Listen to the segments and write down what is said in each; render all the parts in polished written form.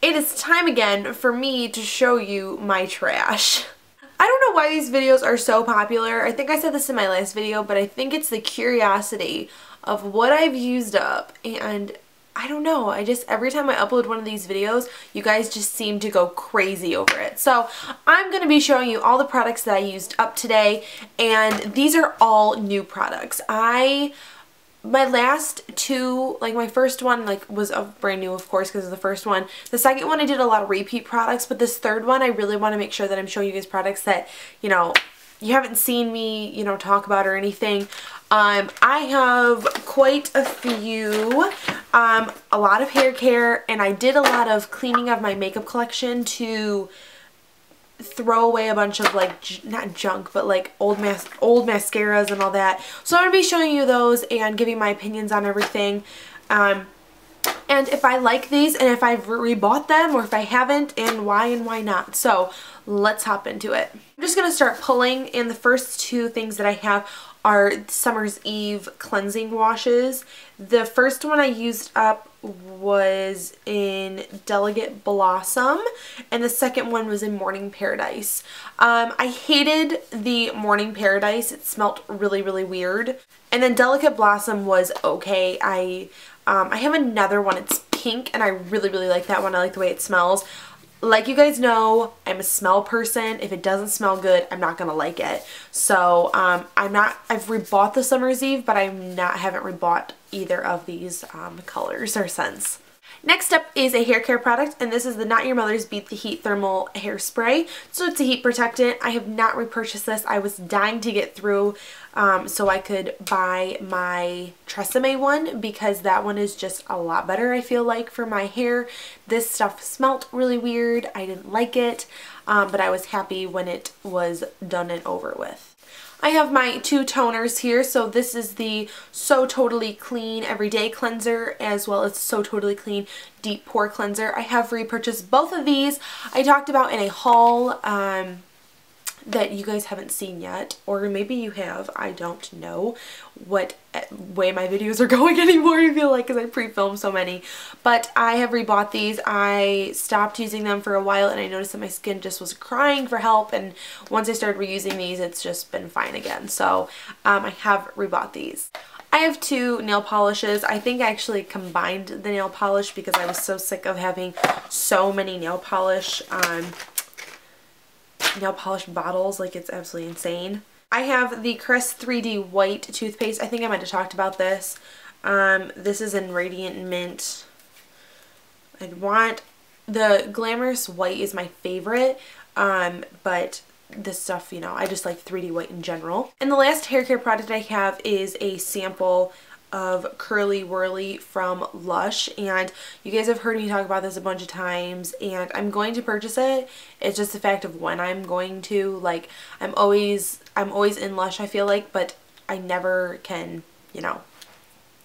It is time again for me to show you my trash. I don't know why these videos are so popular. I think I said this in my last video, but I think it's the curiosity of what I've used up, and I don't know, every time I upload one of these videos, you guys just seem to go crazy over it. So I'm going to be showing you all the products that I used up today, and these are all new products. My last two, like my first one was brand new, of course, because of the first one. The second one I did a lot of repeat products, but this third one I really want to make sure that I'm showing you guys products that, you haven't seen me, talk about or anything. I have quite a few, a lot of hair care, and I did a lot of cleaning of my makeup collection to throw away a bunch of not junk, but old mascaras and all that. So I'm going to be showing you those and giving my opinions on everything. And if I like these and if I've rebought them or if I haven't, and why not. So let's hop into it. I'm just going to start pulling, and the first two things that I have are Summer's Eve cleansing washes. The first one I used up was in Delicate Blossom, and the second one was in Morning Paradise. I hated the Morning Paradise. It smelled really, really weird. And then Delicate Blossom was okay. I have another one. It's pink, and I really, really like that one. I like the way it smells. Like you guys know, I'm a smell person. If it doesn't smell good, I'm not gonna like it. So I've rebought the Summer's Eve, but haven't rebought either of these colors or scents. Next up is a hair care product, and this is the Not Your Mother's Beat the Heat Thermal Hairspray. So it's a heat protectant. I have not repurchased this. I was dying to get through so I could buy my Tresemme one, because that one is just a lot better, I feel like, for my hair. This stuff smelled really weird. I didn't like it, but I was happy when it was done and over with. I have my two toners here. So this is the So Totally Clean Everyday Cleanser, as well as So Totally Clean Deep Pore Cleanser. I have repurchased both of these. I talked about in a haul that you guys haven't seen yet, or maybe you have. I don't know what way my videos are going anymore, I feel like, because I pre-filmed so many. But I have rebought these. I stopped using them for a while, and I noticed that my skin just was crying for help, and once I started reusing these, it's just been fine again. So I have rebought these. I have two nail polishes. I think I actually combined the nail polish because I was so sick of having so many nail polish bottles. Like, it's absolutely insane. I have the Crest 3D White toothpaste. I think I might have talked about this. This is in Radiant Mint. The Glamorous White is my favorite, but this stuff, I just like 3D White in general. And the last hair care product I have is a sample of Curly Whirly from Lush, and you guys have heard me talk about this a bunch of times, and I'm going to purchase it. It's just the fact of when I'm going to. Like, I'm always in Lush, I feel like, but I never can,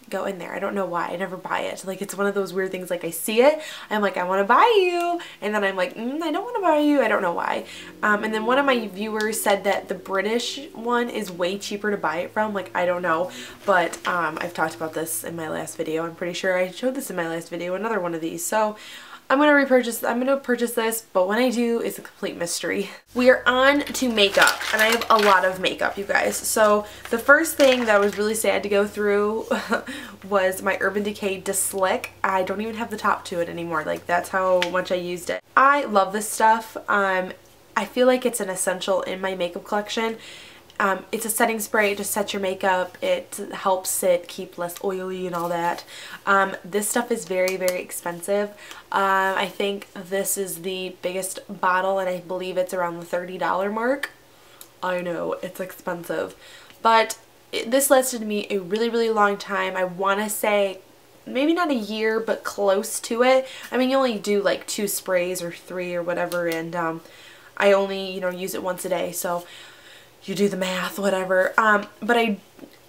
go in there. I don't know why. I never buy it. Like, it's one of those weird things, like, I see it, I'm like, I want to buy you, and then I'm like, I don't want to buy you. I don't know why. And then one of my viewers said that the British one is way cheaper to buy it from. Like, I don't know, but I've talked about this in my last video. I'm pretty sure I showed this in my last video, another one of these. So I'm going to purchase this, but when I do, it's a complete mystery. We are on to makeup, and I have a lot of makeup, you guys. So the first thing that I was really sad to go through was my Urban Decay Slick. I don't even have the top to it anymore. Like, that's how much I used it. I love this stuff. I feel like it's an essential in my makeup collection. It's a setting spray. It just sets your makeup. It helps it keep less oily and all that. This stuff is very, very expensive. I think this is the biggest bottle, and I believe it's around the $30 mark. I know, it's expensive. But this lasted me a really, really long time. I want to say maybe not a year, but close to it. I mean, you only do like 2 sprays or 3 or whatever, and I only, use it once a day. So you do the math, whatever. But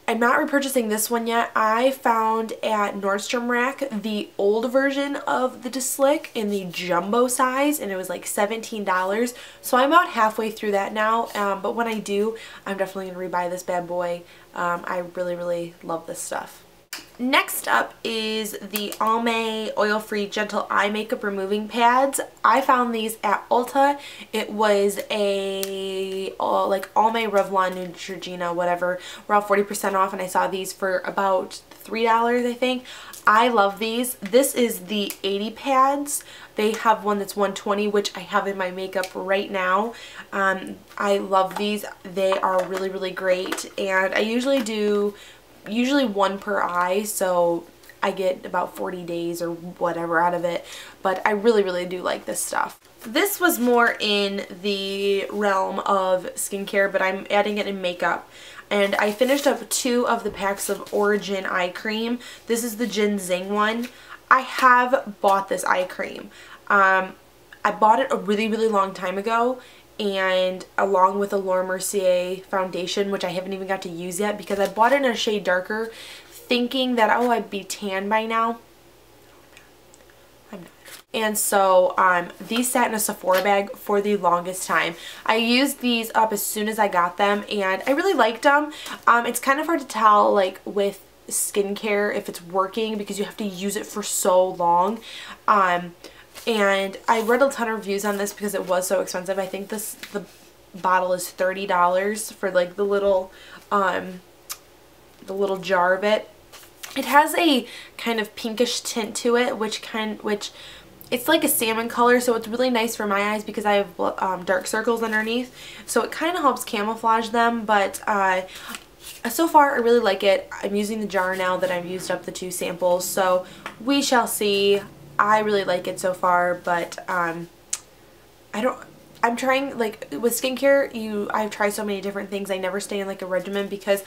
I'm not repurchasing this one yet. I found at Nordstrom Rack the old version of the Slick in the jumbo size, and it was like $17. So I'm about halfway through that now. But when I do, I'm definitely going to rebuy this bad boy. I really, really love this stuff. Next up is the Almay Oil-Free Gentle Eye Makeup Removing Pads. I found these at Ulta. It was a like Almay Revlon Neutrogena, whatever. We're all 40% off, and I saw these for about $3, I think. I love these. This is the 80 pads. They have one that's 120, which I have in my makeup right now. I love these. They are really, really great, and I usually do one per eye, so I get about 40 days or whatever out of it, but I really, really do like this stuff. This was more in the realm of skincare, but I'm adding it in makeup. And I finished up 2 of the packs of Origin eye cream. This is the Ginseng one. I have bought this eye cream. I bought it a really, really long time ago, and along with a Laura Mercier foundation, which I haven't even got to use yet because I bought it in a shade darker thinking that, oh, I'd be tan by now. I'm not. And so these sat in a Sephora bag for the longest time. I used these up as soon as I got them, and I really liked them. It's kind of hard to tell, like, with skincare if it's working because you have to use it for so long. And I read a ton of reviews on this because it was so expensive. I think the bottle is $30 for like the little jar of it. It has a kind of pinkish tint to it, which it's like a salmon color, so it's really nice for my eyes because I have dark circles underneath, so it kind of helps camouflage them. But so far I really like it. I'm using the jar now that I've used up the 2 samples, so we shall see. I really like it so far, but I'm trying, like, with skincare, I've tried so many different things. I never stay in like a regimen because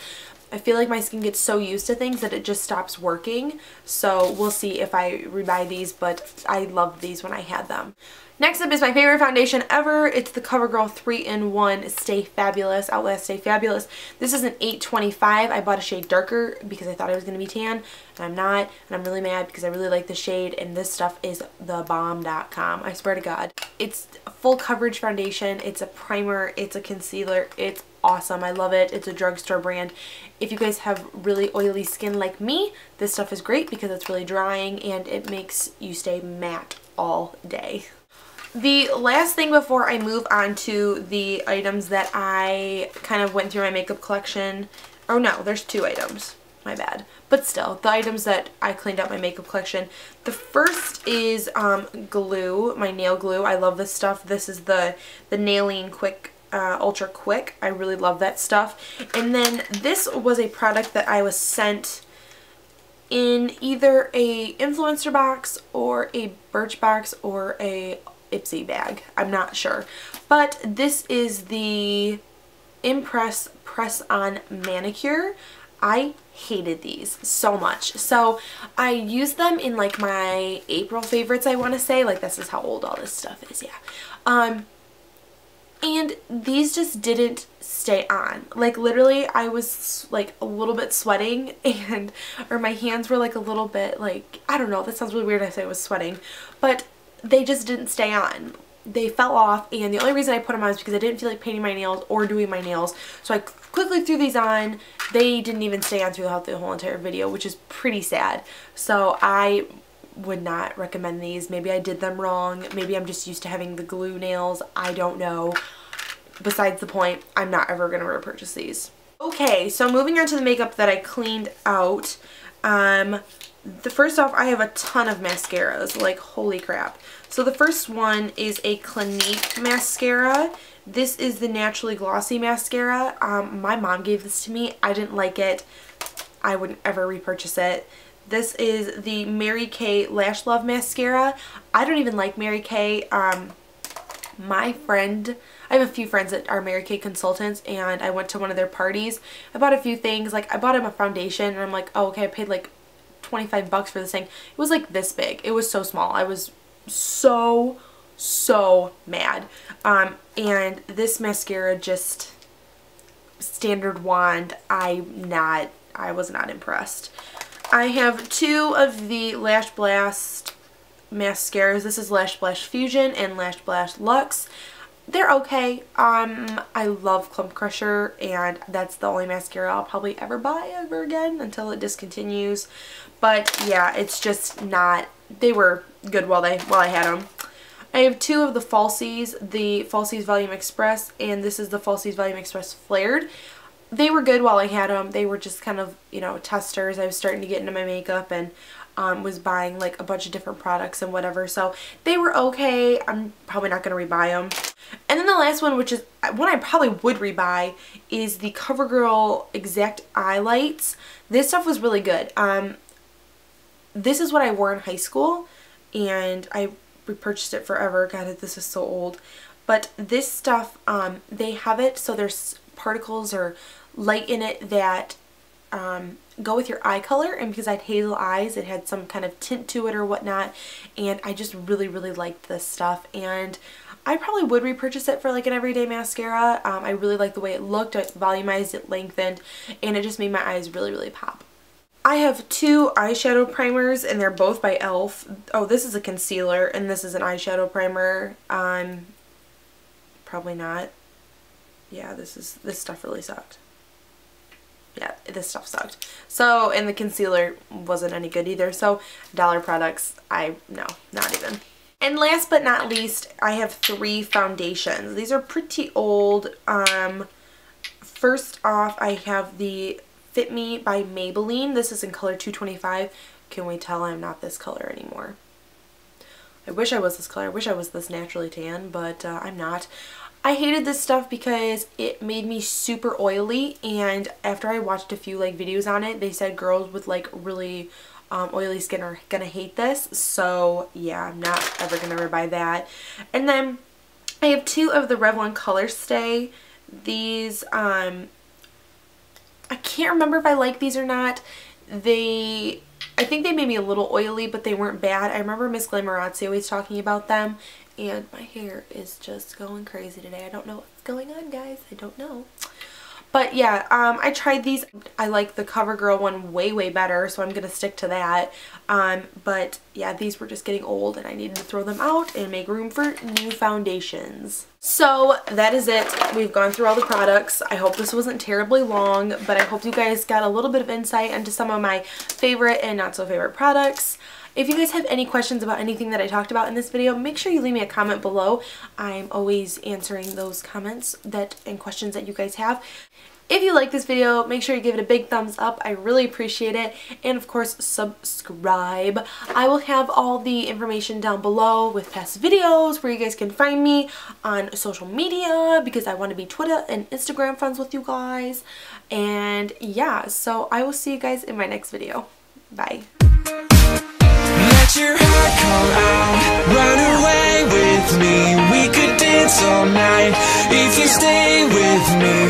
I feel like my skin gets so used to things that it just stops working. So we'll see if I rebuy these, but I loved these when I had them. Next up is my favorite foundation ever. It's the CoverGirl 3-in-1 Stay Fabulous, Outlast Stay Fabulous. This is an 825. I bought a shade darker because I thought I was going to be tan, and I'm not. And I'm really mad because I really like the shade, and this stuff is thebomb.com. I swear to God. It's a full coverage foundation. It's a primer. It's a concealer. It's awesome. I love it. It's a drugstore brand. If you guys have really oily skin like me, this stuff is great because it's really drying and it makes you stay matte all day. The last thing before I move on to the items that I kind of went through my makeup collection. Oh no, there's 2 items. My bad. But still, the items that I cleaned out my makeup collection. The first is glue, my nail glue. I love this stuff. This is the Nailing Quick Ultra Quick. I really love that stuff. And then this was a product that I was sent in either a influencer box or a Birchbox or a Ipsy bag. I'm not sure. But this is the Impress Press-On Manicure. I hated these so much. So I used them in like my April favorites, I want to say. Like, this is how old all this stuff is, yeah. And these just didn't stay on. Like, literally, I was like a little bit sweating, or my hands were like a little bit like, I don't know, that sounds really weird to say I was sweating, but they just didn't stay on. They fell off, and the only reason I put them on is because I didn't feel like painting my nails or doing my nails. So I quickly threw these on. They didn't even stay on throughout the whole entire video, which is pretty sad. So I would not recommend these. Maybe I did them wrong. Maybe I'm just used to having the glue nails. I don't know. Besides the point, I'm not ever going to repurchase these. Okay, so moving on to the makeup that I cleaned out. First off, I have a ton of mascaras, like holy crap. So the first one is a Clinique mascara. This is the Naturally Glossy mascara. My mom gave this to me. I didn't like it. I wouldn't ever repurchase it. This is the Mary Kay Lash Love mascara. I don't even like Mary Kay. My friend, I have a few friends that are Mary Kay consultants, and I went to one of their parties. I bought a few things. Like, I bought him a foundation, and I'm like, oh, okay, I paid like 25 bucks for this thing. It was like this big. It was so small. I was so mad. And this mascara, just standard wand, I was not impressed. I have 2 of the Lash Blast mascaras. This is Lash Blast Fusion and Lash Blast Luxe. they're okay. I love Clump Crusher, and that's the only mascara I'll probably ever buy ever again until it discontinues. But yeah, it's just not, they were good while I had them. I have two of the Falsies, the Falsies Volume Express, and this is the Falsies Volume Express Flared. They were good while I had them. They were just kind of, you know, testers. I was starting to get into my makeup and was buying like a bunch of different products and whatever. So they were okay. I'm probably not going to rebuy them. And then the last one, which is one I probably would rebuy, is the CoverGirl Exact Eye Lights. This stuff was really good. This is what I wore in high school, and I repurchased it forever. God, this is so old. But this stuff, they have it so there's particles or light in it that go with your eye color, and because I had hazel eyes, it had some kind of tint to it or whatnot, and I just really liked this stuff, and I probably would repurchase it for like an everyday mascara. I really liked the way it looked. It volumized, it lengthened, and it just made my eyes really pop. I have two eyeshadow primers, and they're both by e.l.f. Oh, this is a concealer, and this is an eyeshadow primer. Probably not. Yeah, this stuff really sucked. Yeah, this stuff sucked. So, and the concealer wasn't any good either. So, dollar products, no, not even. And last but not least, I have three foundations. These are pretty old. First off, I have the Fit Me by Maybelline. This is in color 225. Can we tell I'm not this color anymore? I wish I was this color. I wish I was this naturally tan, but I'm not. I hated this stuff because it made me super oily, and after I watched a few like videos on it, they said girls with like really oily skin are gonna hate this. So yeah, I'm not ever gonna buy that. And then I have two of the Revlon Color Stay. These I can't remember if I like these or not. I think they made me a little oily, but they weren't bad. I remember Miss Glamorazzi always talking about them, and my hair is just going crazy today. I don't know what's going on, guys. I don't know. But yeah, I tried these. I like the CoverGirl one way better, so I'm going to stick to that. But yeah, these were just getting old, and I needed to throw them out and make room for new foundations. So that is it. We've gone through all the products. I hope this wasn't terribly long, but I hope you guys got a little bit of insight into some of my favorite and not so favorite products. If you guys have any questions about anything that I talked about in this video, make sure you leave me a comment below. I'm always answering those comments and questions that you guys have. If you like this video, make sure you give it a big thumbs up. I really appreciate it. And of course, subscribe. I will have all the information down below with past videos where you guys can find me on social media, because I want to be Twitter and Instagram friends with you guys. And yeah, so I will see you guys in my next video. Bye. Let your heart come out, run away with me. We could dance all night if you stay with me.